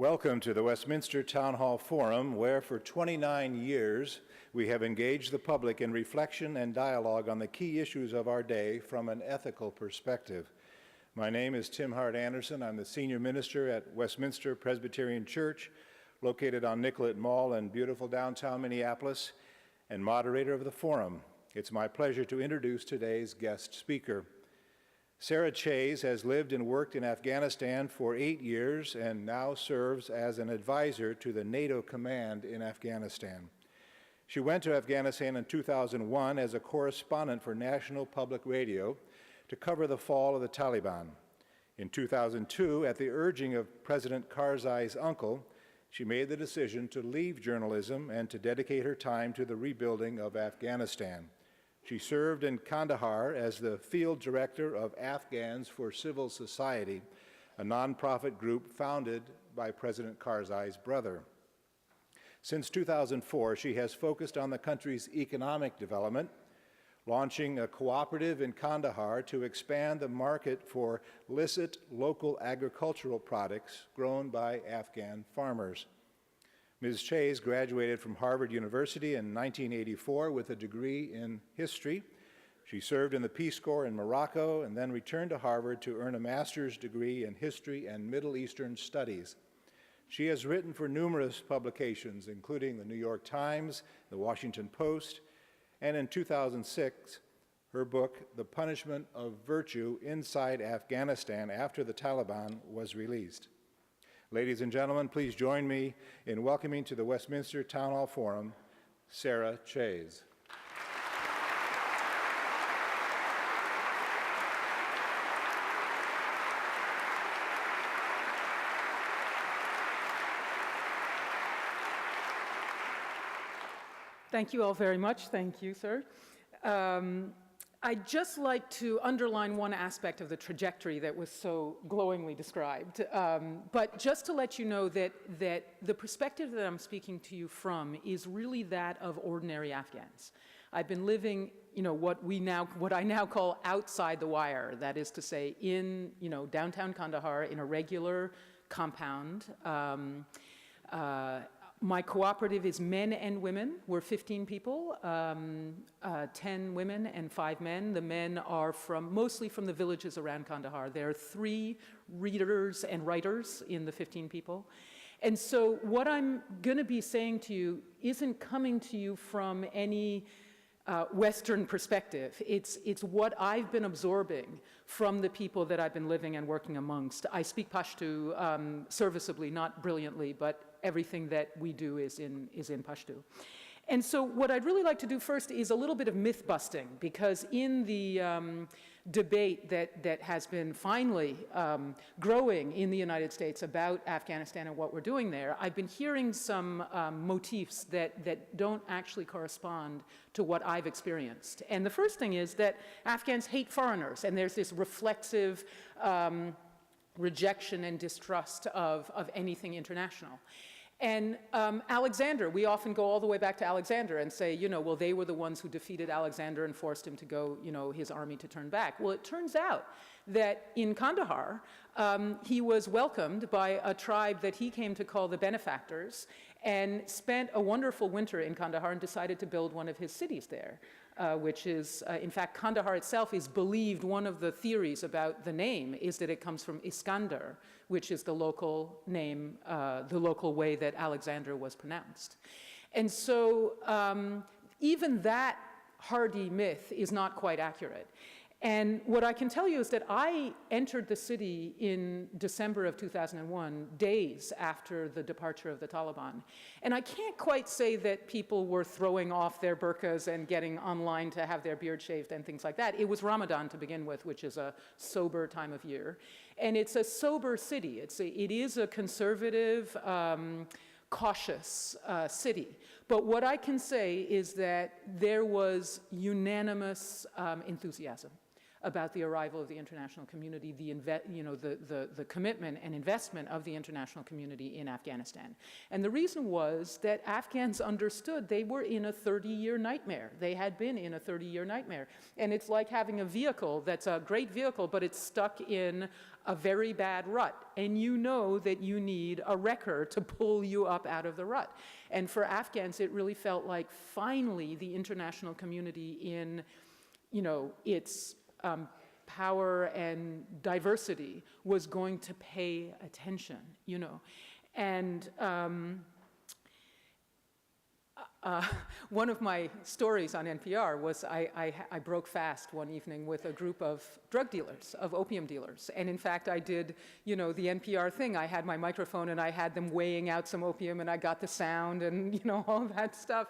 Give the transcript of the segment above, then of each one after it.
Welcome to the Westminster Town Hall Forum, where for 29 years we have engaged the public in reflection and dialogue on the key issues of our day from an ethical perspective. My name is Tim Hart Anderson. I'm the Senior Minister at Westminster Presbyterian Church, located on Nicollet Mall in beautiful downtown Minneapolis, and moderator of the forum. It's my pleasure to introduce today's guest speaker. Sarah Chayes has lived and worked in Afghanistan for 8 years and now serves as an advisor to the NATO command in Afghanistan. She went to Afghanistan in 2001 as a correspondent for National Public Radio to cover the fall of the Taliban. In 2002, at the urging of President Karzai's uncle, she made the decision to leave journalism and to dedicate her time to the rebuilding of Afghanistan. She served in Kandahar as the field director of Afghans for Civil Society, a nonprofit group founded by President Karzai's brother. Since 2004, she has focused on the country's economic development, launching a cooperative in Kandahar to expand the market for licit local agricultural products grown by Afghan farmers. Ms. Chayes graduated from Harvard University in 1984 with a degree in history. She served in the Peace Corps in Morocco and then returned to Harvard to earn a master's degree in history and Middle Eastern studies. She has written for numerous publications, including the New York Times, the Washington Post, and in 2006, her book, The Punishment of Virtue Inside Afghanistan After the Taliban, was released. Ladies and gentlemen, please join me in welcoming to the Westminster Town Hall Forum, Sarah Chayes. Thank you all very much. Thank you, sir. I'd just like to underline one aspect of the trajectory that was so glowingly described. But just to let you know that the perspective that I'm speaking to you from is really that of ordinary Afghans. I've been living, what I now call outside the wire. That is to say, in, downtown Kandahar in a regular compound. My cooperative is men and women. We're 15 people, 10 women and 5 men. The men are mostly from the villages around Kandahar. There are 3 readers and writers in the 15 people. And so what I'm going to be saying to you isn't coming to you from any Western perspective. It's what I've been absorbing from the people that I've been living and working amongst. I speak Pashto serviceably, not brilliantly, but everything that we do is in Pashto. And so what I'd really like to do first is a little bit of myth busting, because in the debate that has been finally growing in the United States about Afghanistan and what we're doing there, I've been hearing some motifs that don't actually correspond to what I've experienced. And the first thing is that Afghans hate foreigners, and there's this reflexive rejection and distrust of anything international. And Alexander, we often go all the way back to Alexander and say, well, they were the ones who defeated Alexander and forced him to go, his army to turn back. Well, it turns out that in Kandahar, he was welcomed by a tribe that he came to call the benefactors, and spent a wonderful winter in Kandahar and decided to build one of his cities there. Which is, in fact, Kandahar itself is believed, one of the theories about the name is that it comes from Iskandar, which is the local name, the local way that Alexander was pronounced. And so even that hardy myth is not quite accurate. And what I can tell you is that I entered the city in December of 2001, days after the departure of the Taliban. And I can't quite say that people were throwing off their burqas and getting online to have their beard shaved and things like that. It was Ramadan to begin with, which is a sober time of year. And it's a sober city. It is a conservative, cautious city. But what I can say is that there was unanimous enthusiasm about the arrival of the international community, the commitment and investment of the international community in Afghanistan. And the reason was that Afghans understood they were in a 30-year nightmare. They had been in a 30-year nightmare. And it's like having a vehicle that's a great vehicle, but it's stuck in a very bad rut. And you know that you need a wrecker to pull you up out of the rut. And for Afghans, it really felt like finally the international community in, its power and diversity was going to pay attention, And one of my stories on NPR was I broke fast one evening with a group of drug dealers, of opium dealers. And in fact, I did, the NPR thing. I had my microphone and I had them weighing out some opium and I got the sound and, all that stuff.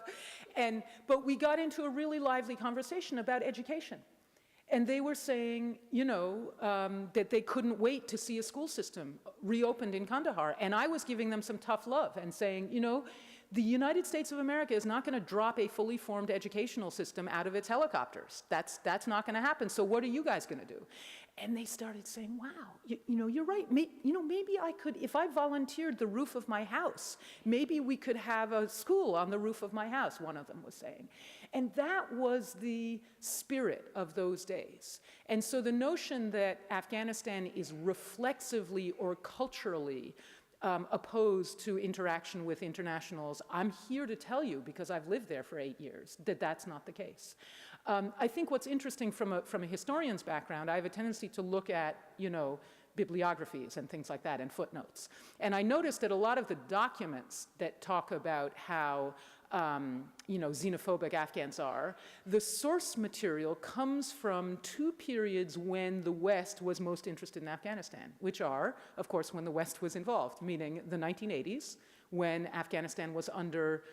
But we got into a really lively conversation about education. And they were saying, that they couldn't wait to see a school system reopened in Kandahar. And I was giving them some tough love and saying, the United States of America is not going to drop a fully formed educational system out of its helicopters. That's not going to happen. So what are you guys going to do? And they started saying, wow, you're right. Maybe I could, if I volunteered the roof of my house, maybe we could have a school on the roof of my house, one of them was saying. And that was the spirit of those days. And so the notion that Afghanistan is reflexively or culturally opposed to interaction with internationals, I'm here to tell you, because I've lived there for 8 years, that that's not the case. I think what's interesting from a historian's background, I have a tendency to look at, bibliographies and things like that and footnotes. And I noticed that a lot of the documents that talk about how xenophobic Afghans are, the source material comes from two periods when the West was most interested in Afghanistan, which are, of course, when the West was involved, meaning the 1980s, when Afghanistan was under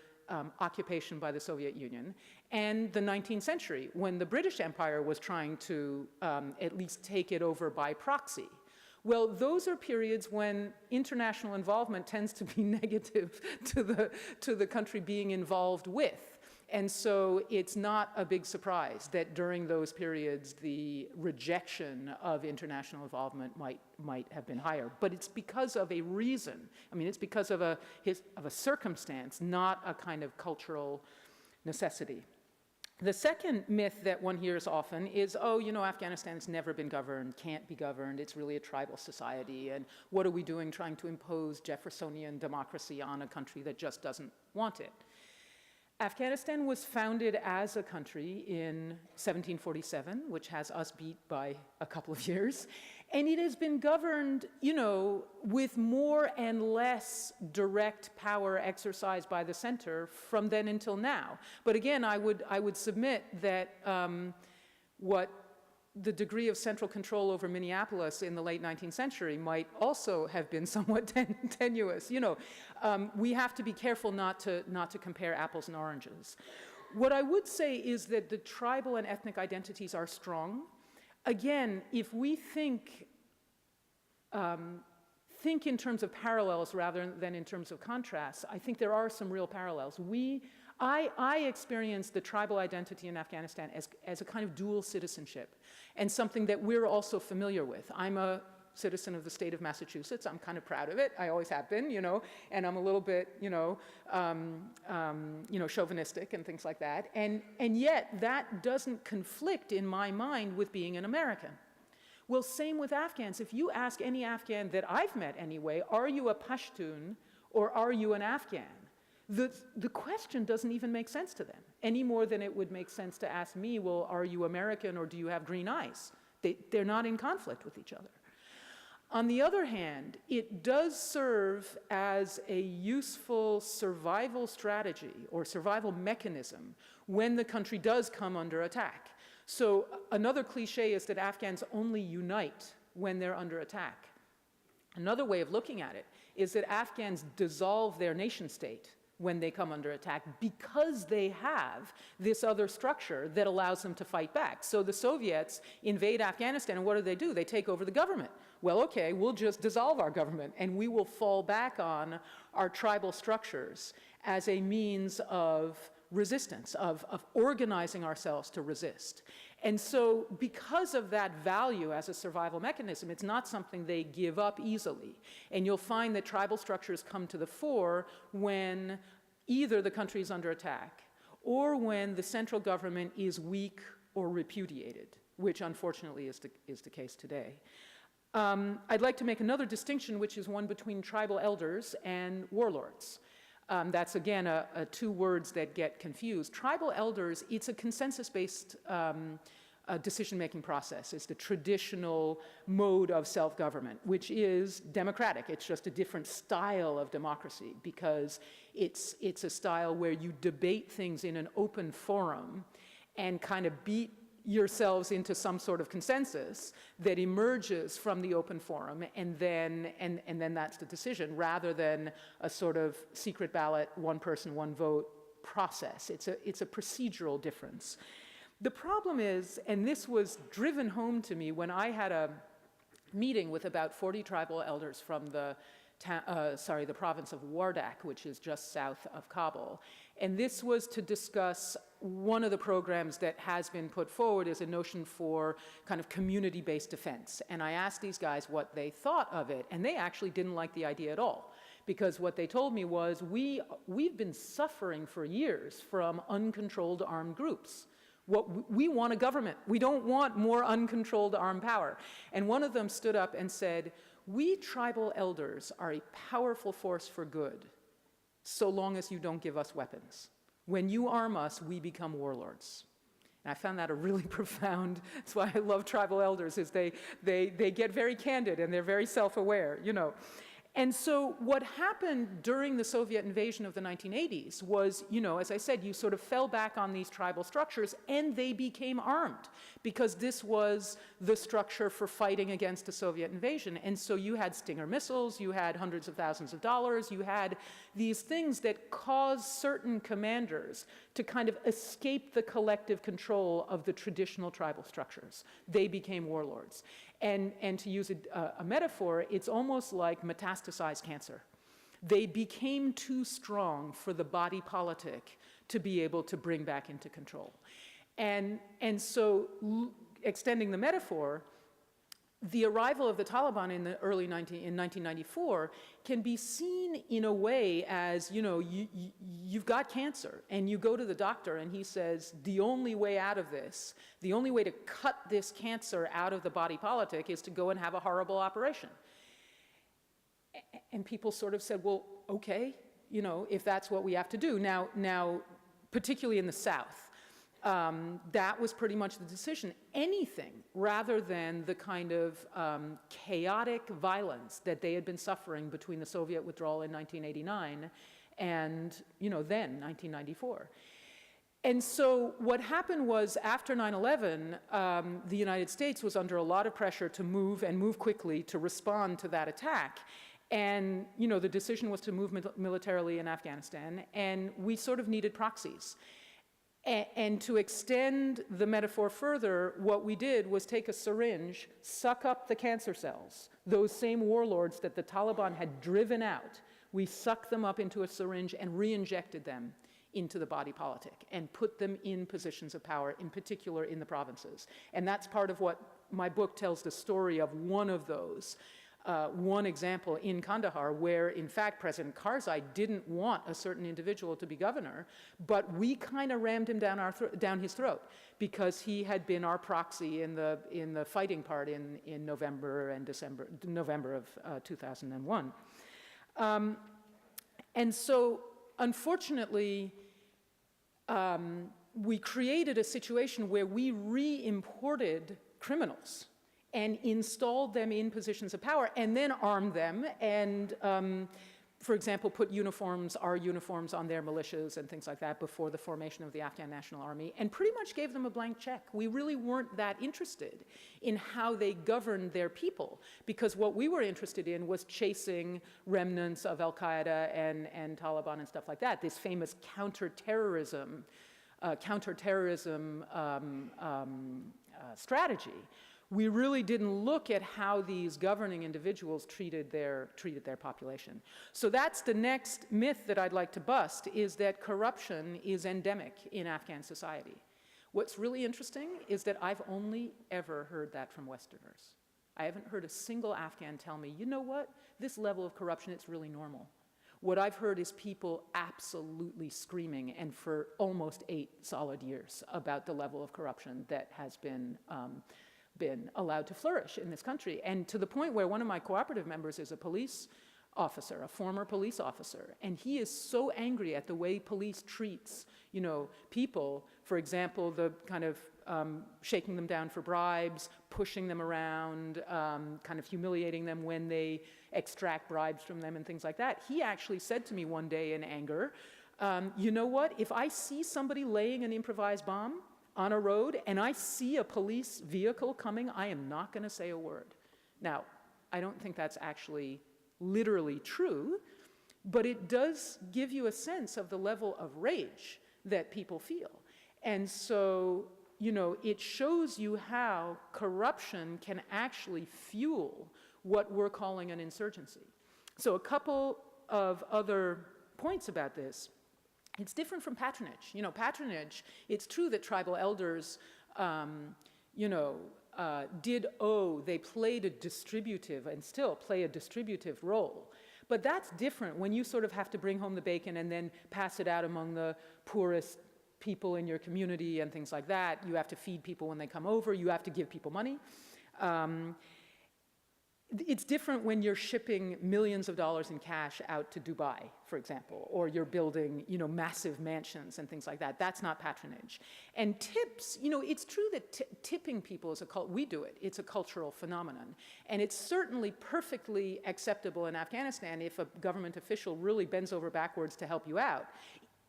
occupation by the Soviet Union, and the 19th century, when the British Empire was trying to at least take it over by proxy. Well, those are periods when international involvement tends to be negative to the country being involved with. And so it's not a big surprise that during those periods the rejection of international involvement might have been higher. But it's because of a reason. I mean, it's because of a circumstance, not a kind of cultural necessity. The second myth that one hears often is, Afghanistan's never been governed, can't be governed, it's really a tribal society, and what are we doing trying to impose Jeffersonian democracy on a country that just doesn't want it? Afghanistan was founded as a country in 1747, which has us beat by a couple of years, and it has been governed, with more and less direct power exercised by the center from then until now. But again, I would submit that what the degree of central control over Minneapolis in the late 19th century might also have been somewhat tenuous. We have to be careful not to compare apples and oranges. What I would say is that the tribal and ethnic identities are strong. Again, if we think in terms of parallels rather than in terms of contrasts, I think there are some real parallels. I experienced the tribal identity in Afghanistan as a kind of dual citizenship and something that we're also familiar with. I'm a citizen of the state of Massachusetts. I'm kind of proud of it. I always have been, and I'm a little bit, chauvinistic and things like that. And yet that doesn't conflict in my mind with being an American. Well, same with Afghans. If you ask any Afghan that I've met anyway, are you a Pashtun or are you an Afghan? The question doesn't even make sense to them, any more than it would make sense to ask me, well, are you American or do you have green eyes? They're not in conflict with each other. On the other hand, it does serve as a useful survival strategy or survival mechanism when the country does come under attack. So another cliche is that Afghans only unite when they're under attack. Another way of looking at it is that Afghans dissolve their nation state when they come under attack because they have this other structure that allows them to fight back. So the Soviets invade Afghanistan, and what do? They take over the government. Well, okay, we'll just dissolve our government, and we will fall back on our tribal structures as a means of resistance, of organizing ourselves to resist. And so because of that value as a survival mechanism, it's not something they give up easily. And you'll find that tribal structures come to the fore when either the country is under attack or when the central government is weak or repudiated, which unfortunately is the case today. I'd like to make another distinction, which is one between tribal elders and warlords. That's, again, two words that get confused. Tribal elders, it's a consensus-based decision-making process. It's the traditional mode of self-government, which is democratic. It's just a different style of democracy because it's a style where you debate things in an open forum and kind of beat yourselves into some sort of consensus that emerges from the open forum, and then that's the decision, rather than a sort of secret ballot, one person, one vote process. It's a procedural difference. The problem is, and this was driven home to me when I had a meeting with about 40 tribal elders from the province of Wardak, which is just south of Kabul. And this was to discuss one of the programs that has been put forward as a notion for kind of community-based defense. And I asked these guys what they thought of it, and they actually didn't like the idea at all. Because what they told me was, we've been suffering for years from uncontrolled armed groups. We want a government. We don't want more uncontrolled armed power. And one of them stood up and said, we tribal elders are a powerful force for good, so long as you don't give us weapons. When you arm us, we become warlords. And I found that a really profound, that's why I love tribal elders, is they get very candid and they're very self-aware, you know. And so what happened during the Soviet invasion of the 1980s was, you know, as I said, you sort of fell back on these tribal structures and they became armed because this was the structure for fighting against a Soviet invasion. And so you had Stinger missiles, you had hundreds of thousands of dollars, you had these things that caused certain commanders to kind of escape the collective control of the traditional tribal structures. They became warlords. And to use a metaphor, it's almost like metastasized cancer. They became too strong for the body politic to be able to bring back into control. And so, extending the metaphor, the arrival of the Taliban in the in 1994 can be seen in a way as, you know, you've got cancer and you go to the doctor and he says, the only way out of this, the only way to cut this cancer out of the body politic is to go and have a horrible operation. And people sort of said, well, okay, you know, if that's what we have to do. Now, particularly in the South, that was pretty much the decision. Anything rather than the kind of chaotic violence that they had been suffering between the Soviet withdrawal in 1989 and, you know, then 1994. And so what happened was, after 9/11, the United States was under a lot of pressure to move quickly to respond to that attack. And, you know, the decision was to move militarily in Afghanistan, and we sort of needed proxies. And to extend the metaphor further, what we did was take a syringe, suck up the cancer cells, those same warlords that the Taliban had driven out. We sucked them up into a syringe and re-injected them into the body politic and put them in positions of power, in particular in the provinces. And that's part of what my book tells the story of one of those. One example in Kandahar where, in fact, President Karzai didn't want a certain individual to be governor, but we kind of rammed him down his throat because he had been our proxy in the fighting part in November of 2001. And so, unfortunately, we created a situation where we re-imported criminals and installed them in positions of power, and then armed them, and, for example, put our uniforms on their militias and things like that before the formation of the Afghan National Army, and pretty much gave them a blank check. We really weren't that interested in how they governed their people, because what we were interested in was chasing remnants of Al-Qaeda and Taliban and stuff like that, this famous counterterrorism strategy. We really didn't look at how these governing individuals treated their population. So that's the next myth that I'd like to bust, is that corruption is endemic in Afghan society. What's really interesting is that I've only ever heard that from Westerners. I haven't heard a single Afghan tell me, you know what, this level of corruption, it's really normal. What I've heard is people absolutely screaming, and for almost 8 solid years, about the level of corruption that has been allowed to flourish in this country. And to the point where one of my cooperative members is a police officer, a former police officer, and he is so angry at the way police treats, people, for example, the kind of shaking them down for bribes, pushing them around, kind of humiliating them when they extract bribes from them and things like that. He actually said to me one day in anger, you know what, if I see somebody laying an improvised bomb on a road and I see a police vehicle coming, I am not going to say a word. Now, I don't think that's actually literally true, but it does give you a sense of the level of rage that people feel. And so, it shows you how corruption can actually fuel what we're calling an insurgency. So a couple of other points about this. It's different from patronage. Patronage, it's true that tribal elders, they played a distributive and still play a distributive role. But that's different when you sort of have to bring home the bacon and then pass it out among the poorest people in your community and things like that. You have to feed people when they come over. You have to give people money. It's different when you're shipping millions of dollars in cash out to Dubai, for example, or you're building, massive mansions and things like that. That's not patronage. And tips, it's true that tipping people is we do it. It's a cultural phenomenon. And it's certainly perfectly acceptable in Afghanistan if a government official really bends over backwards to help you out,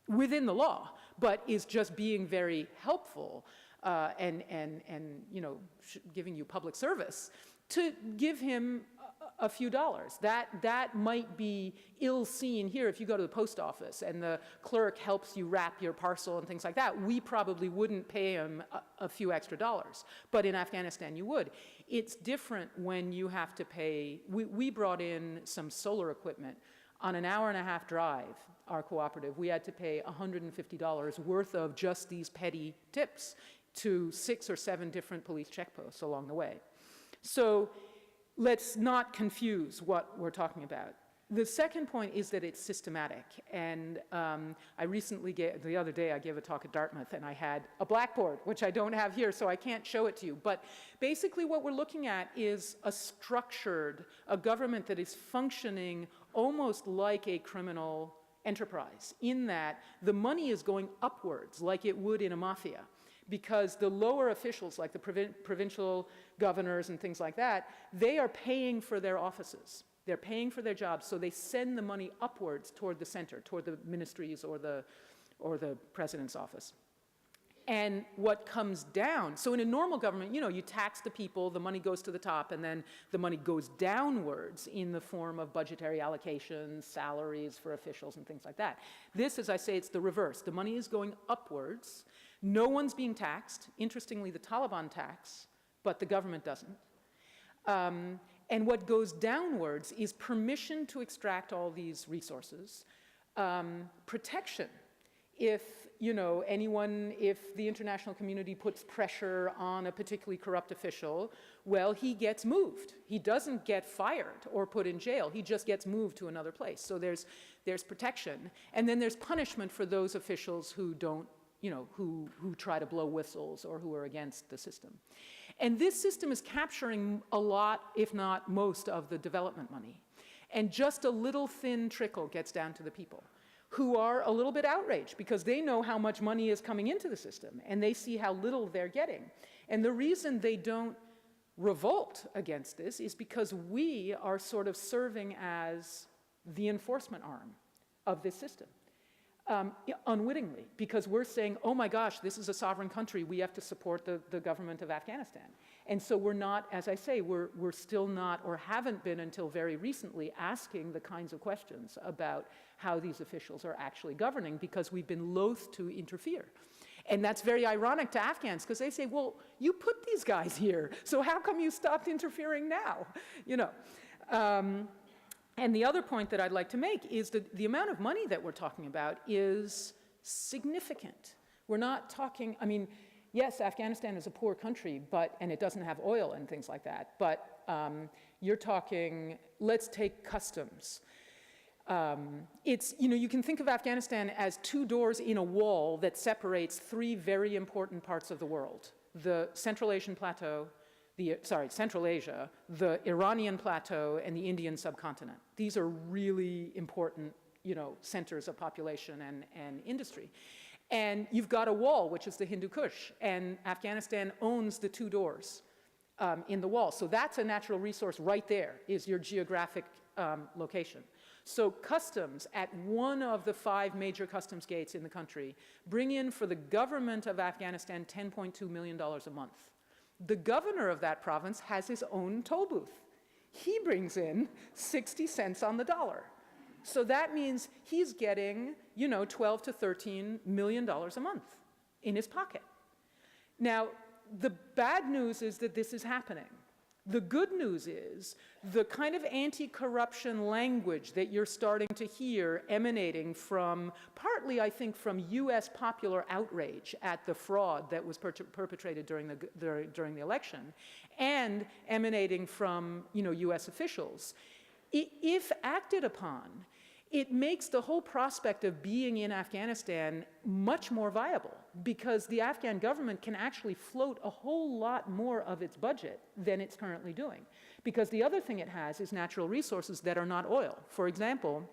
within the law, but is just being very helpful and giving you public service, to give him a few dollars. That might be ill seen here if you go to the post office and the clerk helps you wrap your parcel and things like that. We probably wouldn't pay him a few extra dollars, but in Afghanistan you would. It's different when you have to pay. We brought in some solar equipment. On an hour-and-a-half drive, our cooperative, we had to pay $150 worth of just these petty tips to 6 or 7 different police checkposts along the way. So let's not confuse what we're talking about. The second point is that it's systematic. And the other day I gave a talk at Dartmouth and I had a blackboard, which I don't have here, so I can't show it to you. But basically what we're looking at is a government that is functioning almost like a criminal enterprise, in that the money is going upwards like it would in a mafia. Because the lower officials, like the provincial governors and things like that, they are paying for their offices. They're paying for their jobs, so they send the money upwards toward the center, toward the ministries or the president's office. And what comes down, so in a normal government, you tax the people, the money goes to the top, and then the money goes downwards in the form of budgetary allocations, salaries for officials, and things like that. This, as I say, it's the reverse. The money is going upwards. No one's being taxed. Interestingly, the Taliban tax, but the government doesn't. And what goes downwards is permission to extract all these resources, protection. If the international community puts pressure on a particularly corrupt official, well, he gets moved. He doesn't get fired or put in jail. He just gets moved to another place. So there's protection. And then there's punishment for those officials who don't, who try to blow whistles or who are against the system. And this system is capturing a lot, if not most, of the development money. And just a little thin trickle gets down to the people, who are a little bit outraged because they know how much money is coming into the system and they see how little they're getting. And the reason they don't revolt against this is because we are sort of serving as the enforcement arm of this system, unwittingly, because we're saying, oh my gosh, this is a sovereign country, we have to support the government of Afghanistan. And so we're not, as I say, we're still not, or haven't been until very recently, asking the kinds of questions about how these officials are actually governing, because we've been loath to interfere. And that's very ironic to Afghans, because they say, well, you put these guys here, so how come you stopped interfering now? And the other point that I'd like to make is that the amount of money that we're talking about is significant. We're not talking, yes, Afghanistan is a poor country, and it doesn't have oil and things like that, but you're talking, let's take customs. You can think of Afghanistan as two doors in a wall that separates three very important parts of the world. The Central Asian plateau, Central Asia, the Iranian plateau, and the Indian subcontinent. These are really important, centers of population and industry. And you've got a wall, which is the Hindu Kush, and Afghanistan owns the two doors in the wall. So that's a natural resource right there, is your geographic location. So customs at one of the 5 major customs gates in the country bring in for the government of Afghanistan $10.2 million a month. The governor of that province has his own toll booth. He brings in 60 cents on the dollar. So that means he's getting, $12 to $13 million a month in his pocket. Now, the bad news is that this is happening. The good news is the kind of anti-corruption language that you're starting to hear emanating from, partly I think from US popular outrage at the fraud that was perpetrated during the election, and emanating from US officials, if acted upon, it makes the whole prospect of being in Afghanistan much more viable, because the Afghan government can actually float a whole lot more of its budget than it's currently doing. Because the other thing it has is natural resources that are not oil. For example,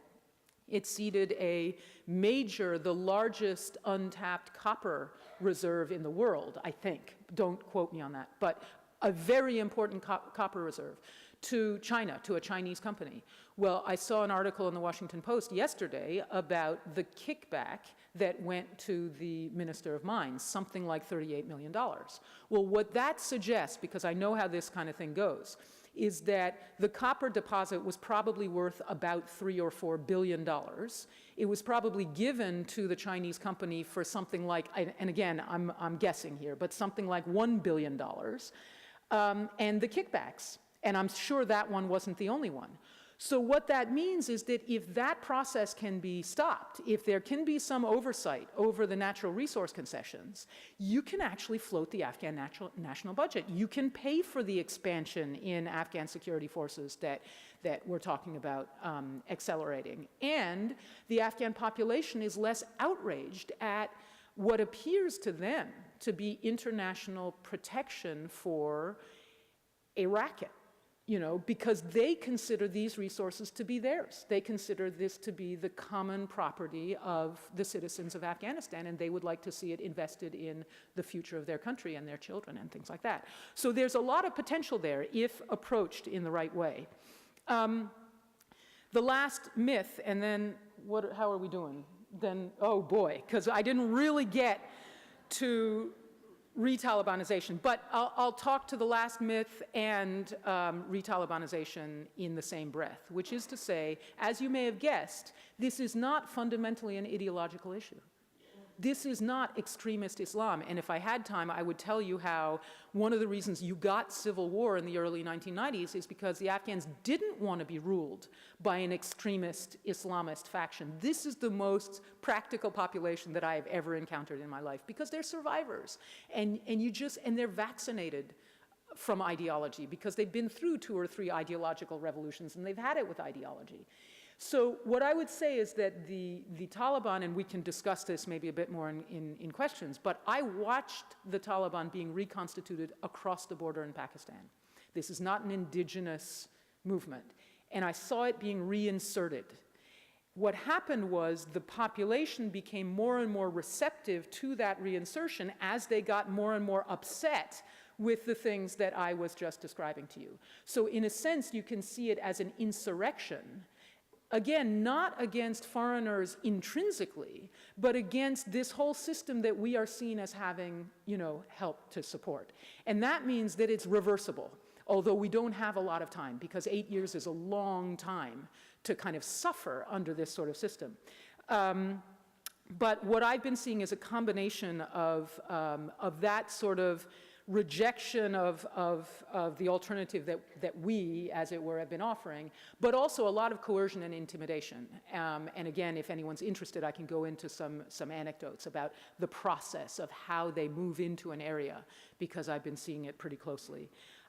it ceded the largest untapped copper reserve in the world, I think. Don't quote me on that, but a very important copper reserve to China, to a Chinese company. Well, I saw an article in the Washington Post yesterday about the kickback that went to the Minister of Mines, something like $38 million. Well, what that suggests, because I know how this kind of thing goes, is that the copper deposit was probably worth about $3 or $4 billion. It was probably given to the Chinese company for something like, and again, I'm guessing here, but something like $1 billion. And the kickbacks. And I'm sure that one wasn't the only one. So what that means is that if that process can be stopped, if there can be some oversight over the natural resource concessions, you can actually float the Afghan national budget. You can pay for the expansion in Afghan security forces that we're talking about accelerating. And the Afghan population is less outraged at what appears to them to be international protection for a racket. Because they consider these resources to be theirs. They consider this to be the common property of the citizens of Afghanistan, and they would like to see it invested in the future of their country and their children and things like that. So there's a lot of potential there if approached in the right way. The last myth, and then how are we doing? Then, oh boy, because I didn't really get to re-Talibanization, but I'll talk to the last myth and re-Talibanization in the same breath, which is to say, as you may have guessed, this is not fundamentally an ideological issue. This is not extremist Islam, and if I had time, I would tell you how one of the reasons you got civil war in the early 1990s is because the Afghans didn't want to be ruled by an extremist Islamist faction. This is the most practical population that I have ever encountered in my life, because they're survivors, and they're vaccinated from ideology, because they've been through 2 or 3 ideological revolutions, and they've had it with ideology. So what I would say is that the Taliban, and we can discuss this maybe a bit more in questions, but I watched the Taliban being reconstituted across the border in Pakistan. This is not an indigenous movement. And I saw it being reinserted. What happened was the population became more and more receptive to that reinsertion as they got more and more upset with the things that I was just describing to you. So in a sense, you can see it as an insurrection. Again, not against foreigners intrinsically, but against this whole system that we are seen as having, helped to support. And that means that it's reversible, although we don't have a lot of time, because 8 years is a long time to kind of suffer under this sort of system. But what I've been seeing is a combination of that sort of rejection of the alternative that we, as it were, have been offering, but also a lot of coercion and intimidation. And again, if anyone's interested, I can go into some anecdotes about the process of how they move into an area, because I've been seeing it pretty closely.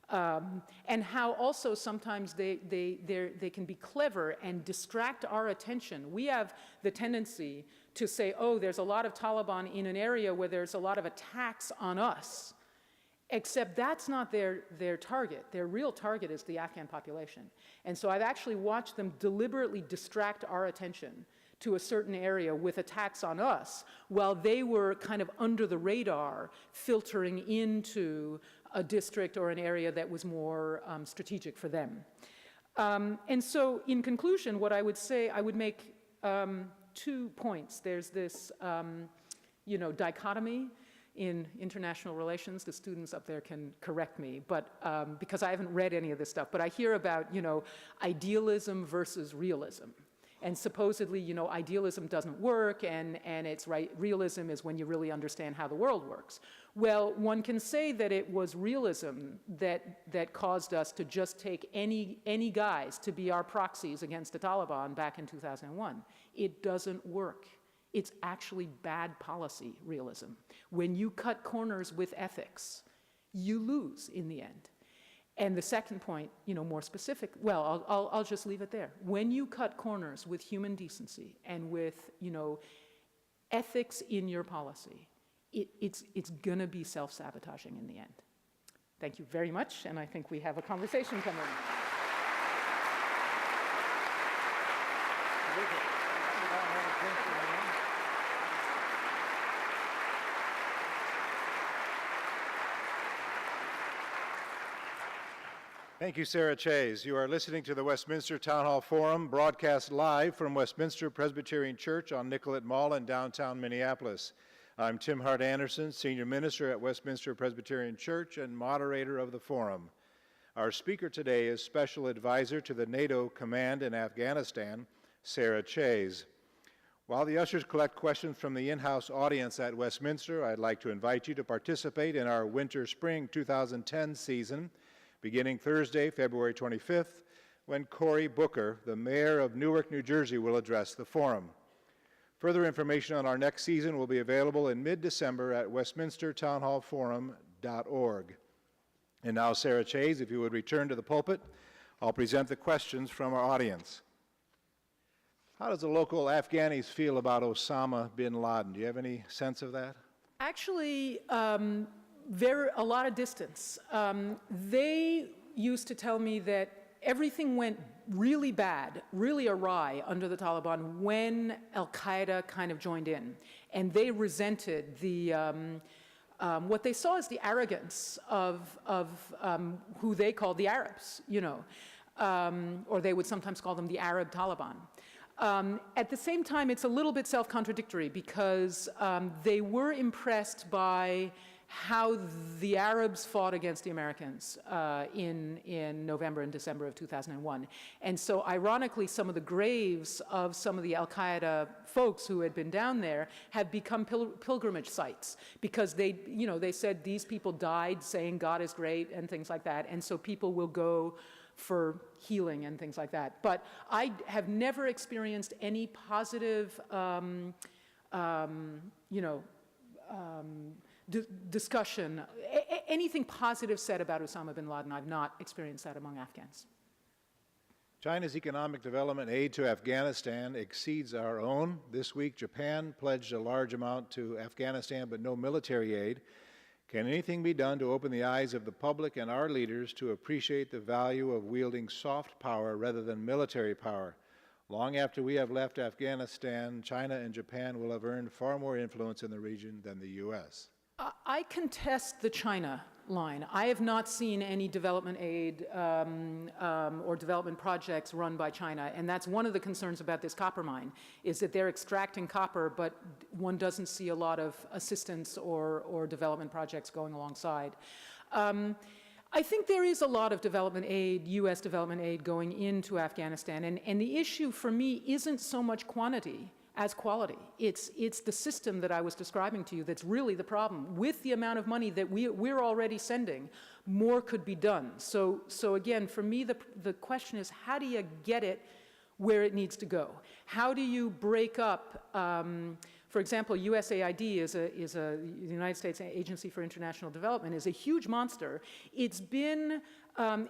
And how also sometimes they can be clever and distract our attention. We have the tendency to say, oh, there's a lot of Taliban in an area where there's a lot of attacks on us, except that's not their target. Their real target is the Afghan population. And so I've actually watched them deliberately distract our attention to a certain area with attacks on us, while they were kind of under the radar, filtering into a district or an area that was more strategic for them. And so in conclusion, what I would say, I would make 2 points. There's this dichotomy in international relations. The students up there can correct me, but because I haven't read any of this stuff, but I hear about, idealism versus realism. And supposedly, idealism doesn't work, and it's right, realism is when you really understand how the world works. Well, one can say that it was realism that caused us to just take any guys to be our proxies against the Taliban back in 2001. It doesn't work. It's actually bad policy realism. When you cut corners with ethics, you lose in the end. And the second point, more specific, well, I'll just leave it there. When you cut corners with human decency and with, ethics in your policy, it's gonna be self-sabotaging in the end. Thank you very much, and I think we have a conversation coming. Thank you, Sarah Chayes. You are listening to the Westminster Town Hall Forum, broadcast live from Westminster Presbyterian Church on Nicollet Mall in downtown Minneapolis. I'm Tim Hart Anderson, Senior Minister at Westminster Presbyterian Church and moderator of the forum. Our speaker today is Special Advisor to the NATO Command in Afghanistan, Sarah Chayes. While the ushers collect questions from the in-house audience at Westminster, I'd like to invite you to participate in our Winter-Spring 2010 season, beginning Thursday, February 25th, when Cory Booker, the mayor of Newark, New Jersey, will address the forum. Further information on our next season will be available in mid-December at westminstertownhallforum.org. And now, Sarah Chayes, if you would return to the pulpit, I'll present the questions from our audience. How does the local Afghanis feel about Osama bin Laden? Do you have any sense of that? Actually, a lot of distance. They used to tell me that everything went really bad, really awry under the Taliban when Al-Qaeda kind of joined in. And they resented the, what they saw as the arrogance of who they called the Arabs, or they would sometimes call them the Arab Taliban. At the same time, it's a little bit self-contradictory because they were impressed by how the Arabs fought against the Americans in November and December of 2001. And so ironically, some of the graves of some of the Al-Qaeda folks who had been down there have become pilgrimage sites because they said these people died saying God is great and things like that. And so people will go for healing and things like that. But I have never experienced any positive, discussion, anything positive said about Osama bin Laden. I've not experienced that among Afghans. China's economic development aid to Afghanistan exceeds our own. This week, Japan pledged a large amount to Afghanistan, but no military aid. Can anything be done to open the eyes of the public and our leaders to appreciate the value of wielding soft power rather than military power? Long after we have left Afghanistan, China and Japan will have earned far more influence in the region than the U.S. I contest the China line. I have not seen any development aid or development projects run by China, and that's one of the concerns about this copper mine, is that they're extracting copper, but one doesn't see a lot of assistance or development projects going alongside. I think there is a lot of development aid, U.S. development aid going into Afghanistan, and the issue for me isn't so much quantity as quality. It's the system that I was describing to you that's really the problem. With the amount of money that we're already sending, more could be done. So again, for me, the question is, how do you get it where it needs to go? How do you break up, for example, USAID is the United States Agency for International Development, is a huge monster. It's been,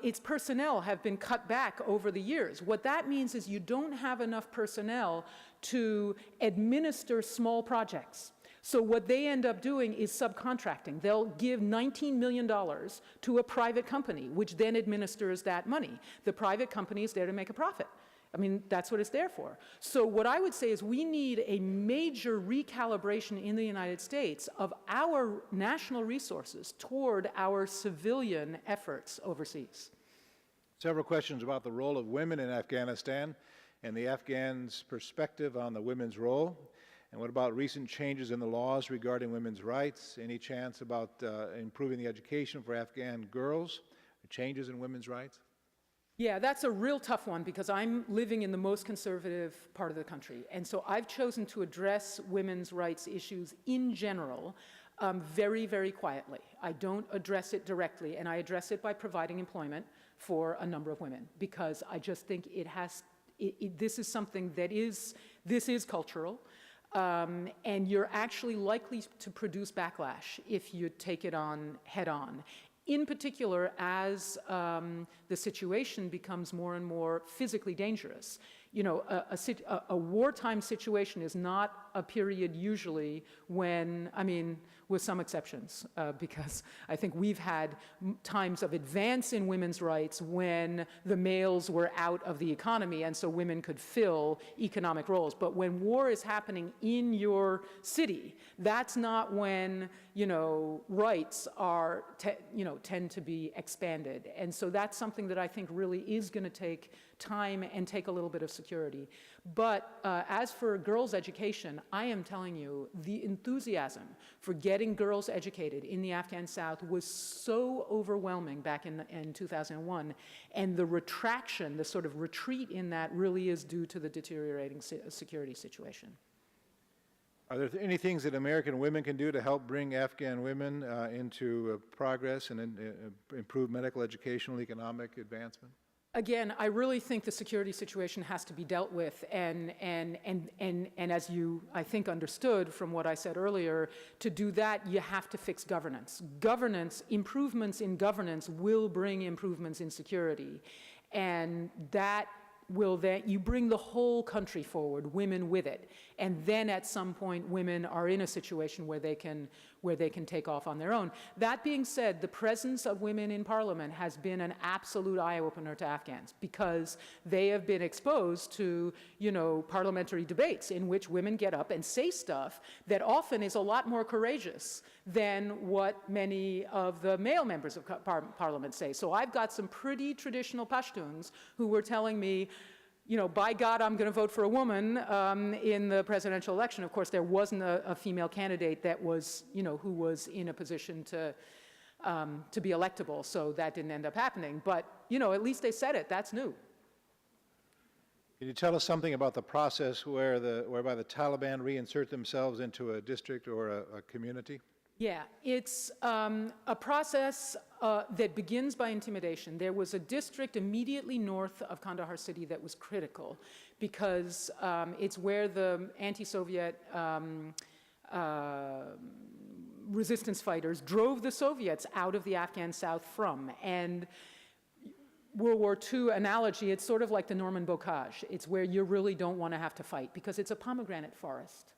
its personnel have been cut back over the years. What that means is you don't have enough personnel to administer small projects. So what they end up doing is subcontracting. They'll give $19 million to a private company, which then administers that money. The private company is there to make a profit. I mean, that's what it's there for. So what I would say is we need a major recalibration in the United States of our national resources toward our civilian efforts overseas. Several questions about the role of women in Afghanistan and the Afghans' perspective on the women's role. And what about recent changes in the laws regarding women's rights? Any chance about improving the education for Afghan girls? Changes in women's rights? Yeah, that's a real tough one because I'm living in the most conservative part of the country. And so I've chosen to address women's rights issues in general very, very quietly. I don't address it directly, and I address it by providing employment for a number of women because I just think this is something that is cultural. And you're actually likely to produce backlash if you take it on head on. In particular, as the situation becomes more and more physically dangerous. You know, a wartime situation is not a period usually when, I mean, with some exceptions, because I think we've had times of advance in women's rights when the males were out of the economy and so women could fill economic roles. But when war is happening in your city, that's not when, you know, rights are, tend to be expanded. And so that's something that I think really is going to take time and take a little bit of security. But as for girls' education, I am telling you, the enthusiasm for getting girls educated in the Afghan South was so overwhelming back in 2001. And the retraction, the sort of retreat in that really is due to the deteriorating security situation. Are there any things that American women can do to help bring Afghan women into progress and improve medical, educational, economic advancement? Again, I really think the security situation has to be dealt with, and as you, I think, understood from what I said earlier, to do that, you have to fix governance. Improvements in governance will bring improvements in security, and that will then, you bring the whole country forward, women with it, and then at some point women are in a situation where they can take off on their own. That being said, the presence of women in parliament has been an absolute eye-opener to Afghans because they have been exposed to, you know, parliamentary debates in which women get up and say stuff that often is a lot more courageous than what many of the male members of parliament say. So I've got some pretty traditional Pashtuns who were telling me, you know, by God, I'm going to vote for a woman in the presidential election. Of course, there wasn't a female candidate that was, you know, who was in a position to be electable, so that didn't end up happening. But, you know, at least they said it. That's new. Can you tell us something about the process whereby the Taliban reinsert themselves into a district or a community? Yeah, it's a process that begins by intimidation. There was a district immediately north of Kandahar city that was critical because it's where the anti-Soviet resistance fighters drove the Soviets out of the Afghan South from. And World War II analogy, it's sort of like the Norman Bocage. It's where you really don't want to have to fight because it's a pomegranate forest.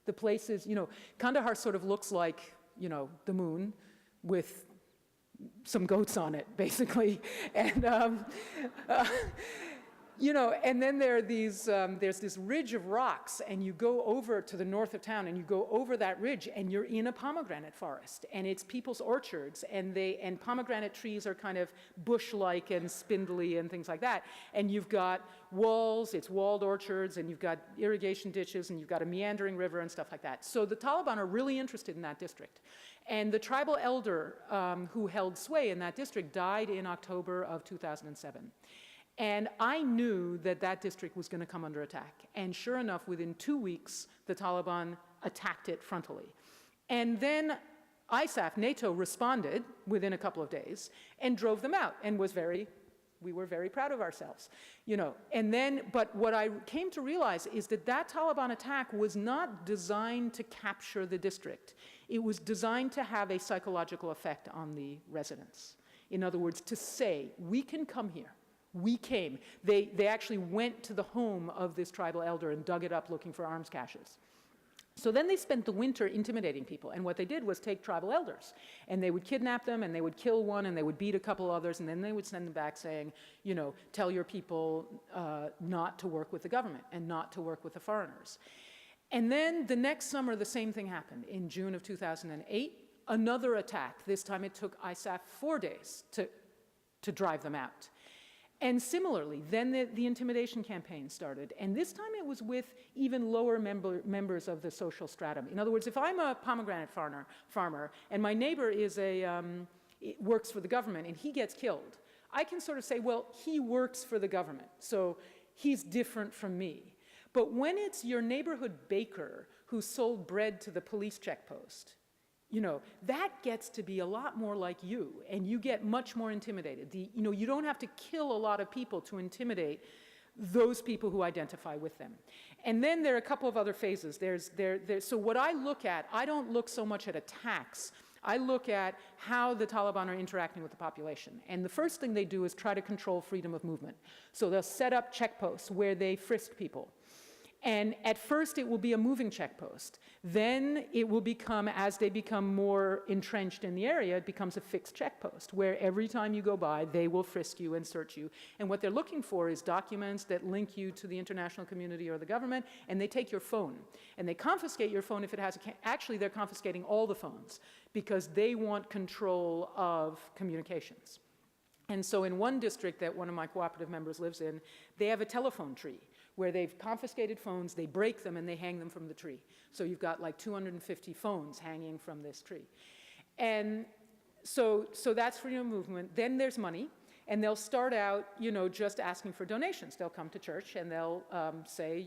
The place is, you know, Kandahar sort of looks like, you know, the moon with some goats on it, basically. And, you know, and then there are these, there's this ridge of rocks, and you go over to the north of town, and you go over that ridge, and you're in a pomegranate forest, and it's people's orchards, and pomegranate trees are kind of bush-like and spindly and things like that. And you've got walls, it's walled orchards, and you've got irrigation ditches, and you've got a meandering river and stuff like that. So the Taliban are really interested in that district. And the tribal elder who held sway in that district died in October of 2007. And I knew that that district was going to come under attack. And sure enough, within 2 weeks, the Taliban attacked it frontally. And then ISAF, NATO, responded within a couple of days and drove them out and we were very proud of ourselves, And then, but what I came to realize is that that Taliban attack was not designed to capture the district. It was designed to have a psychological effect on the residents. In other words, to say, we can come here. We came. They actually went to the home of this tribal elder and dug it up looking for arms caches. So then they spent the winter intimidating people, and what they did was take tribal elders, and they would kidnap them, and they would kill one, and they would beat a couple others, and then they would send them back saying, tell your people not to work with the government and not to work with the foreigners. And then the next summer, the same thing happened. In June of 2008, another attack. This time it took ISAF 4 days to drive them out. And similarly, then the intimidation campaign started, and this time it was with even lower members of the social stratum. In other words, if I'm a pomegranate farmer and my neighbor works for the government and he gets killed, I can sort of say, well, he works for the government, so he's different from me. But when it's your neighborhood baker who sold bread to the police checkpost, that gets to be a lot more like you, and you get much more intimidated. You don't have to kill a lot of people to intimidate those people who identify with them. And then there are a couple of other phases. So what I look at, I don't look so much at attacks. I look at how the Taliban are interacting with the population. And the first thing they do is try to control freedom of movement. So they'll set up checkposts where they frisk people. And at first, it will be a moving checkpost. Then it will become, as they become more entrenched in the area, it becomes a fixed checkpost, where every time you go by, they will frisk you and search you. And what they're looking for is documents that link you to the international community or the government, and they take your phone. And they confiscate your phone if it has actually, they're confiscating all the phones, because they want control of communications. And so in one district that one of my cooperative members lives in, they have a telephone tree, where they've confiscated phones, they break them, and they hang them from the tree. So you've got like 250 phones hanging from this tree. And so that's freedom of movement. Then there's money, and they'll start out, just asking for donations. They'll come to church, and they'll say,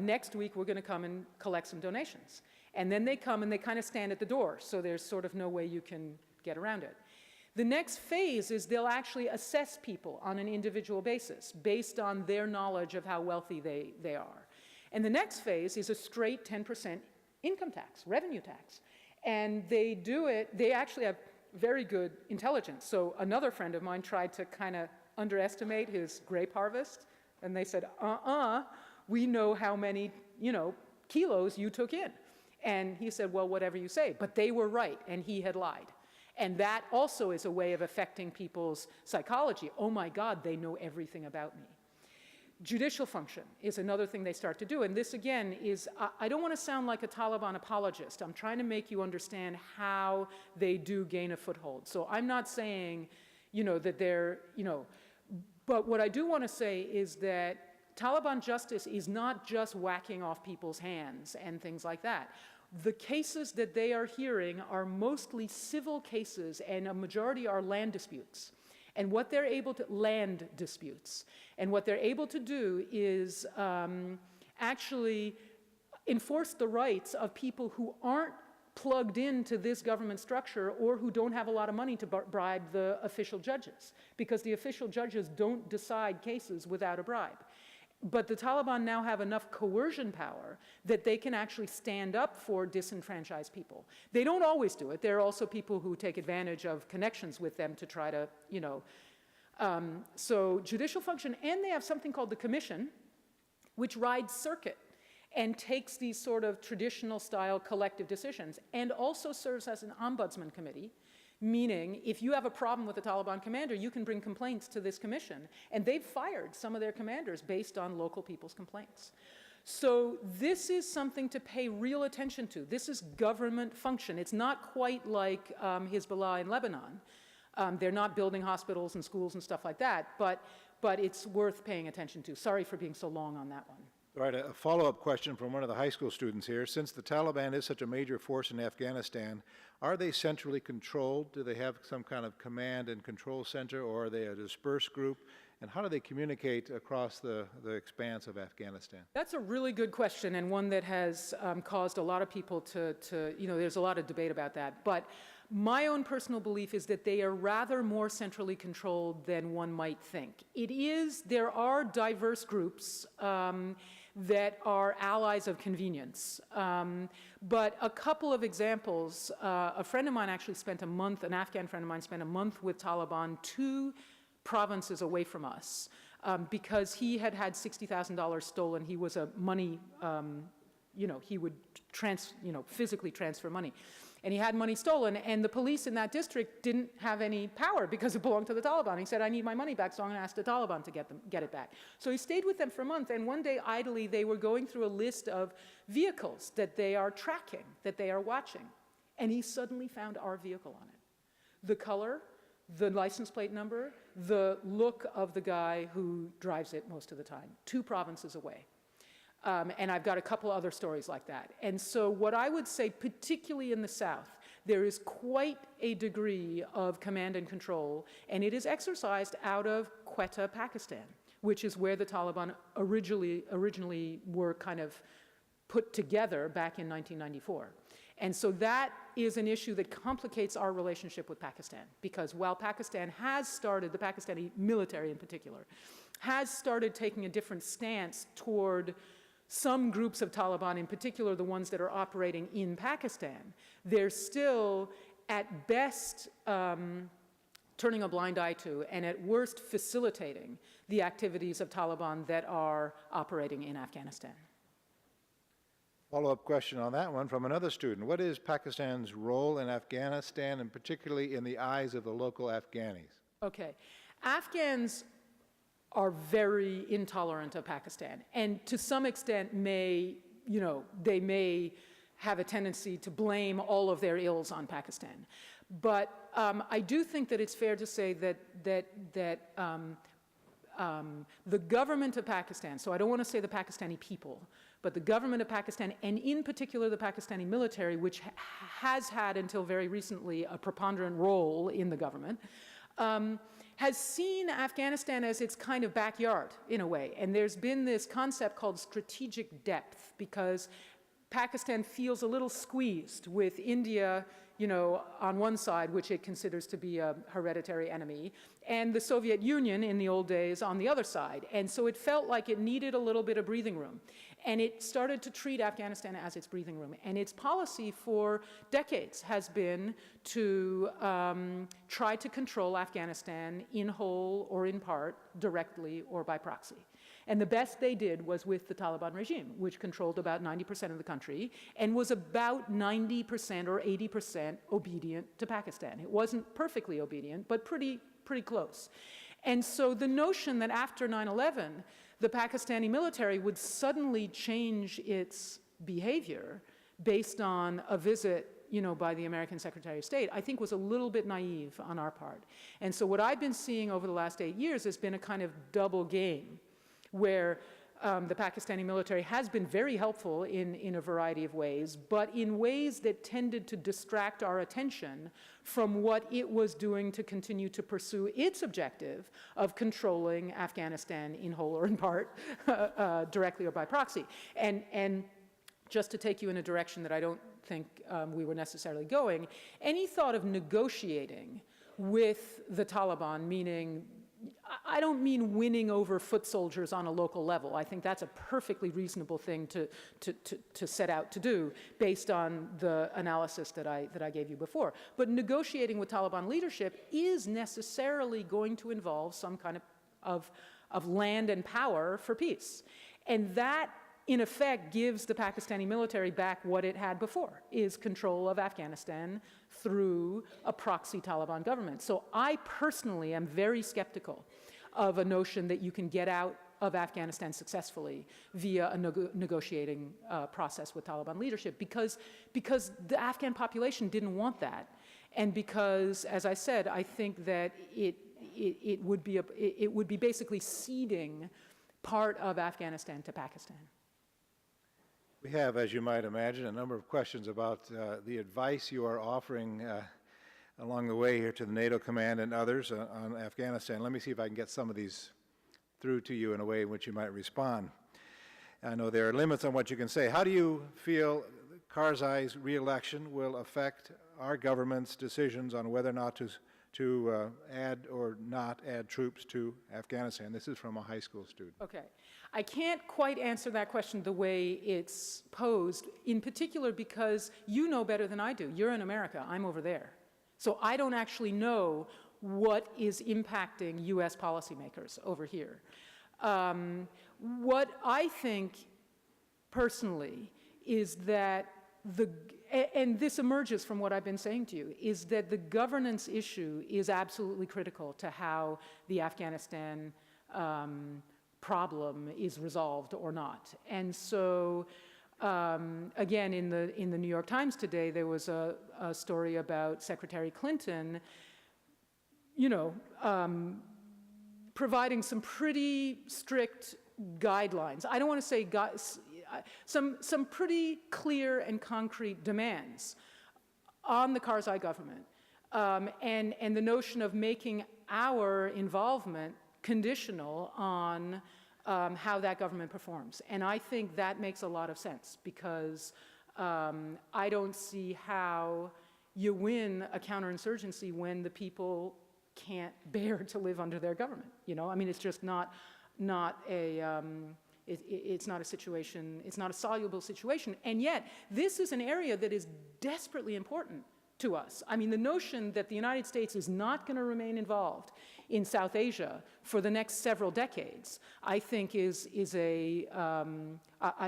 next week we're going to come and collect some donations. And then they come, and they kind of stand at the door, so there's sort of no way you can get around it. The next phase is they'll actually assess people on an individual basis based on their knowledge of how wealthy they are. And the next phase is a straight 10% income tax, revenue tax. And they do it, they actually have very good intelligence. So another friend of mine tried to kind of underestimate his grape harvest, and they said, we know how many, kilos you took in. And he said, well, whatever you say. But they were right, and he had lied. And that also is a way of affecting people's psychology. Oh my God, they know everything about me. Judicial function is another thing they start to do. And this, again, is, I don't want to sound like a Taliban apologist. I'm trying to make you understand how they do gain a foothold. So I'm not saying, that they're, but what I do want to say is that Taliban justice is not just whacking off people's hands and things like that. The cases that they are hearing are mostly civil cases, and a majority are land disputes. And what they're able to, land disputes. And what they're able to do is actually enforce the rights of people who aren't plugged into this government structure or who don't have a lot of money to bribe the official judges, because the official judges don't decide cases without a bribe. But the Taliban now have enough coercion power that they can actually stand up for disenfranchised people. They don't always do it. There are also people who take advantage of connections with them to try to, so judicial function, and they have something called the commission, which rides circuit and takes these sort of traditional style collective decisions, and also serves as an ombudsman committee, meaning if you have a problem with the Taliban commander, you can bring complaints to this commission. And they've fired some of their commanders based on local people's complaints. So this is something to pay real attention to. This is government function. It's not quite like Hezbollah in Lebanon. They're not building hospitals and schools and stuff like that, but it's worth paying attention to. Sorry for being so long on that one. All right, a follow-up question from one of the high school students here. Since the Taliban is such a major force in Afghanistan, are they centrally controlled? Do they have some kind of command and control center, or are they a dispersed group? and how do they communicate across the expanse of Afghanistan? That's a really good question, and one that has caused a lot of people to, there's a lot of debate about that. But my own personal belief is that they are rather more centrally controlled than one might think. There are diverse groups that are allies of convenience. But a couple of examples, a friend of mine actually spent a month, an Afghan friend of mine spent a month with Taliban 2 provinces away from us because he had $60,000 stolen. He was a money, he would physically transfer money. And he had money stolen, and the police in that district didn't have any power because it belonged to the Taliban. He said, I need my money back, so I'm going to ask the Taliban to get it back. So he stayed with them for a month, and one day, idly, they were going through a list of vehicles that they are tracking, that they are watching. And he suddenly found our vehicle on it. The color, the license plate number, the look of the guy who drives it most of the time, 2 provinces away. And I've got a couple other stories like that. And so what I would say, particularly in the South, there is quite a degree of command and control, and it is exercised out of Quetta, Pakistan, which is where the Taliban originally were kind of put together back in 1994. And so that is an issue that complicates our relationship with Pakistan, because while Pakistan has started, the Pakistani military in particular, has started taking a different stance toward some groups of Taliban, in particular the ones that are operating in Pakistan, they're still at best turning a blind eye to, and at worst facilitating the activities of Taliban that are operating in Afghanistan. Follow-up question on that one from another student. What is Pakistan's role in Afghanistan, and particularly in the eyes of the local Afghanis? Okay. Afghans are very intolerant of Pakistan, and to some extent they may have a tendency to blame all of their ills on Pakistan. But I do think that it's fair to say that the government of Pakistan, so I don't want to say the Pakistani people, but the government of Pakistan, and in particular the Pakistani military, which has had until very recently a preponderant role in the government, has seen Afghanistan as its kind of backyard, in a way. And there's been this concept called strategic depth, because Pakistan feels a little squeezed with India, on one side, which it considers to be a hereditary enemy, and the Soviet Union in the old days on the other side. And so it felt like it needed a little bit of breathing room. And it started to treat Afghanistan as its breathing room. And its policy for decades has been to try to control Afghanistan in whole or in part, directly or by proxy. And the best they did was with the Taliban regime, which controlled about 90% of the country and was about 90% or 80% obedient to Pakistan. It wasn't perfectly obedient, but pretty close. And so the notion that after 9/11, the Pakistani military would suddenly change its behavior based on a visit by the American Secretary of State, I think was a little bit naive on our part. And so what I've been seeing over the last 8 years has been a kind of double game, where the Pakistani military has been very helpful in a variety of ways, but in ways that tended to distract our attention from what it was doing to continue to pursue its objective of controlling Afghanistan in whole or in part, directly or by proxy. And just to take you in a direction that I don't think we were necessarily going, any thought of negotiating with the Taliban, meaning I don't mean winning over foot soldiers on a local level. I think that's a perfectly reasonable thing to set out to do based on the analysis that I gave you before. But negotiating with Taliban leadership is necessarily going to involve some kind of land and power for peace. And that, in effect, gives the Pakistani military back what it had before, is control of Afghanistan through a proxy Taliban government. So I personally am very skeptical of a notion that you can get out of Afghanistan successfully via a negotiating process with Taliban leadership, because the Afghan population didn't want that. And because, as I said, I think that it would be basically ceding part of Afghanistan to Pakistan. We have, as you might imagine, a number of questions about the advice you are offering along the way here to the NATO command and others on Afghanistan. Let me see if I can get some of these through to you in a way in which you might respond. I know there are limits on what you can say. How do you feel Karzai's re-election will affect our government's decisions on whether or not to add or not add troops to Afghanistan? This is from a high school student. Okay. I can't quite answer that question the way it's posed, in particular because you know better than I do. You're in America, I'm over there. So I don't actually know what is impacting US policymakers over here. What I think personally is that and this emerges from what I've been saying to you, is that the governance issue is absolutely critical to how the Afghanistan problem is resolved or not. And so, again, in the New York Times today, there was a story about Secretary Clinton, providing some pretty strict guidelines. I don't want to say some pretty clear and concrete demands on the Karzai government, and the notion of making our involvement conditional on how that government performs. And I think that makes a lot of sense because I don't see how you win a counterinsurgency when the people can't bear to live under their government. I mean, it's just not a it's not a situation, it's not a soluble situation. And yet, this is an area that is desperately important to us. I mean, the notion that the United States is not going to remain involved in South Asia for the next several decades, I think I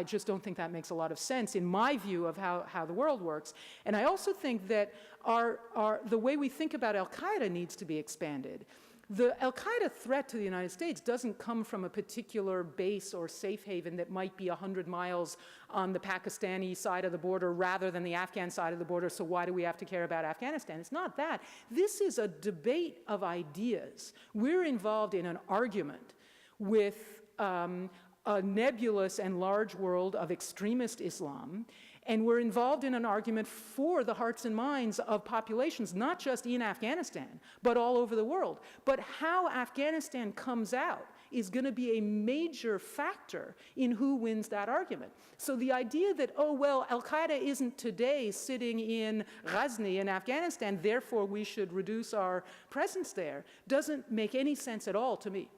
just don't think that makes a lot of sense in my view of how the world works. And I also think that the way we think about Al-Qaeda needs to be expanded. The Al-Qaeda threat to the United States doesn't come from a particular base or safe haven that might be 100 miles on the Pakistani side of the border rather than the Afghan side of the border, so why do we have to care about Afghanistan? It's not that. This is a debate of ideas. We're involved in an argument with a nebulous and large world of extremist Islam, and we're involved in an argument for the hearts and minds of populations, not just in Afghanistan, but all over the world. But how Afghanistan comes out is going to be a major factor in who wins that argument. So the idea that, oh, well, Al-Qaeda isn't today sitting in Ghazni in Afghanistan, therefore we should reduce our presence there, doesn't make any sense at all to me.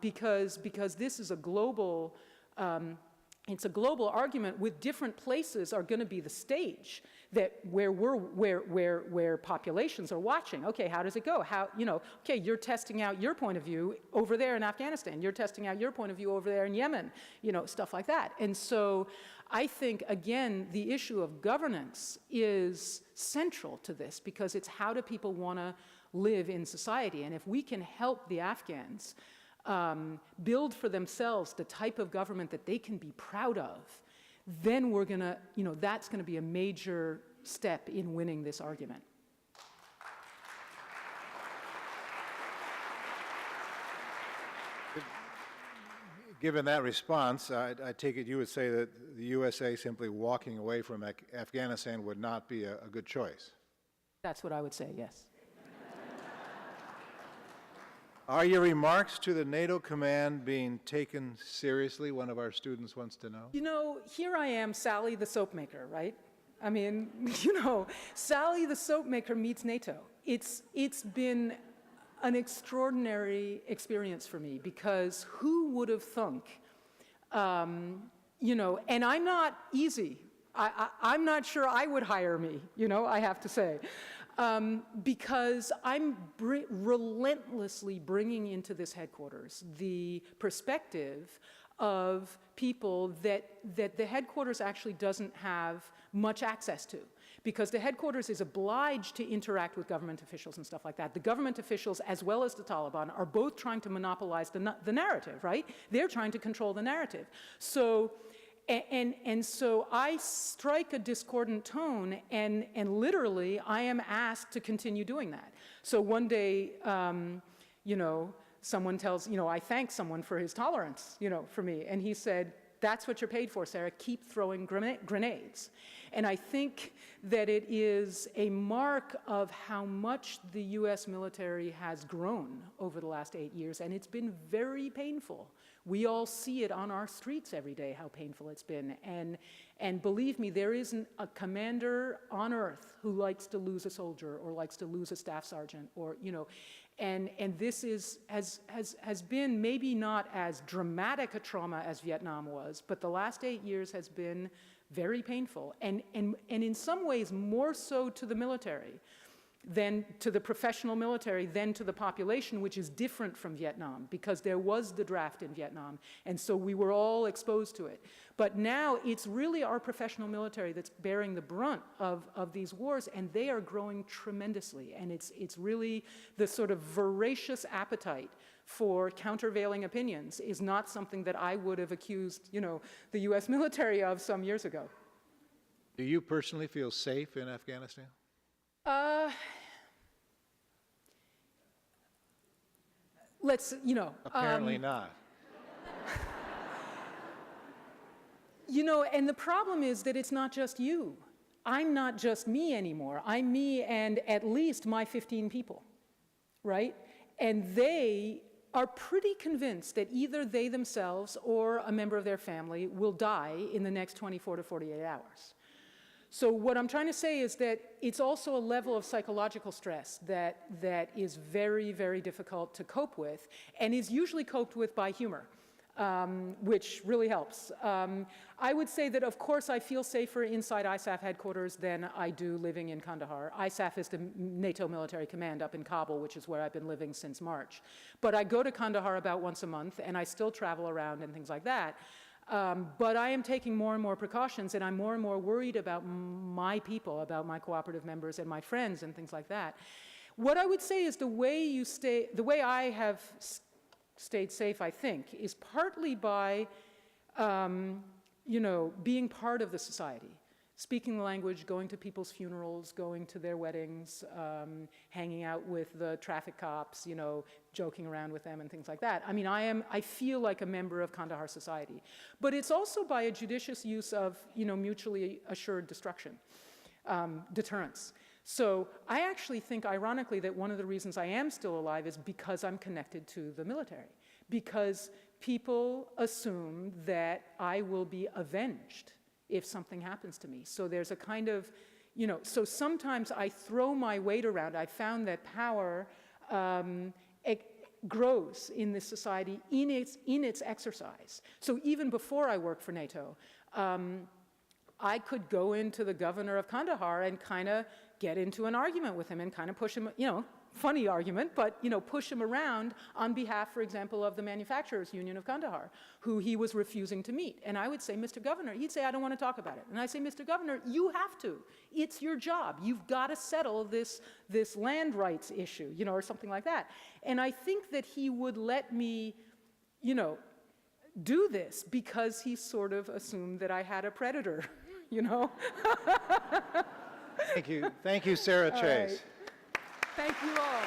Because this is a global it's a global argument with different places are going to be the stage where populations are watching. Okay, how does it go? Okay, you're testing out your point of view over there in Afghanistan. You're testing out your point of view over there in Yemen, stuff like that. And so I think, again, the issue of governance is central to this because it's how do people want to live in society. And if we can help the Afghans build for themselves the type of government that they can be proud of, then we're going to, that's going to be a major step in winning this argument. Given that response, I take it you would say that the USA simply walking away from Afghanistan would not be a good choice. That's what I would say, yes. Are your remarks to the NATO command being taken seriously? One of our students wants to know. Here I am, Sally the soap maker, right? I mean, Sally the soap maker meets NATO. It's been an extraordinary experience for me because who would have thunk, and I'm not easy. I'm not sure I would hire me, I have to say. Because I'm relentlessly bringing into this headquarters the perspective of people that the headquarters actually doesn't have much access to. Because the headquarters is obliged to interact with government officials and stuff like that. The government officials, as well as the Taliban, are both trying to monopolize the narrative, right? They're trying to control the narrative. So I strike a discordant tone, and literally I am asked to continue doing that. So one day, someone tells, I thank someone for his tolerance, for me, and he said, that's what you're paid for, Sarah. Keep throwing grenades. And I think that it is a mark of how much the US military has grown over the last 8 years, and it's been very painful. We all see it on our streets every day, how painful it's been. And believe me, there isn't a commander on earth who likes to lose a soldier or likes to lose a staff sergeant, or, you know, and this has been maybe not as dramatic a trauma as Vietnam was, but the last 8 years has been very painful, and in some ways more so to the military than to the professional military, than to the population, which is different from Vietnam, because there was the draft in Vietnam, and so we were all exposed to it. But now it's really our professional military that's bearing the brunt of these wars, and they are growing tremendously. And it's really the sort of voracious appetite for countervailing opinions is not something that I would have accused, you know, the US military of some years ago. Do you personally feel safe in Afghanistan? Let's, you know. Apparently not. You know, and the problem is that it's not just you. I'm not just me anymore. I'm me and at least my 15 people, right? And they are pretty convinced that either they themselves or a member of their family will die in the next 24 to 48 hours. So what I'm trying to say is that it's also a level of psychological stress that is very, very difficult to cope with, and is usually coped with by humor, which really helps. I would say that, of course, I feel safer inside ISAF headquarters than I do living in Kandahar. ISAF is the NATO military command up in Kabul, which is where I've been living since March. But I go to Kandahar about once a month, and I still travel around and things like that. But I am taking more and more precautions, and I'm more and more worried about my people, about my cooperative members and my friends and things like that. What I would say is the way I have stayed safe, I think, is partly by, you know, being part of the society, speaking the language, going to people's funerals, going to their weddings, hanging out with the traffic cops, you know, joking around with them and things like that. I mean, I feel like a member of Kandahar society. But it's also by a judicious use of, you know, mutually assured destruction, deterrence. So I actually think, ironically, that one of the reasons I am still alive is because I'm connected to the military, because people assume that I will be avenged if something happens to me. So there's a kind of, you know, so sometimes I throw my weight around. I found that power grows in this society in its exercise. So even before I worked for NATO, I could go into the governor of Kandahar and kind of get into an argument with him and kind of push him, you know, funny argument, but, you know, push him around on behalf, for example, of the Manufacturers Union of Kandahar, who he was refusing to meet. And I would say, Mr. Governor, he'd say, I don't want to talk about it. And I say, Mr. Governor, you have to. It's your job. You've got to settle this land rights issue, you know, or something like that. And I think that he would let me, you know, do this because he sort of assumed that I had a predator, you know? Thank you, Sarah Chayes. Right. Thank you all.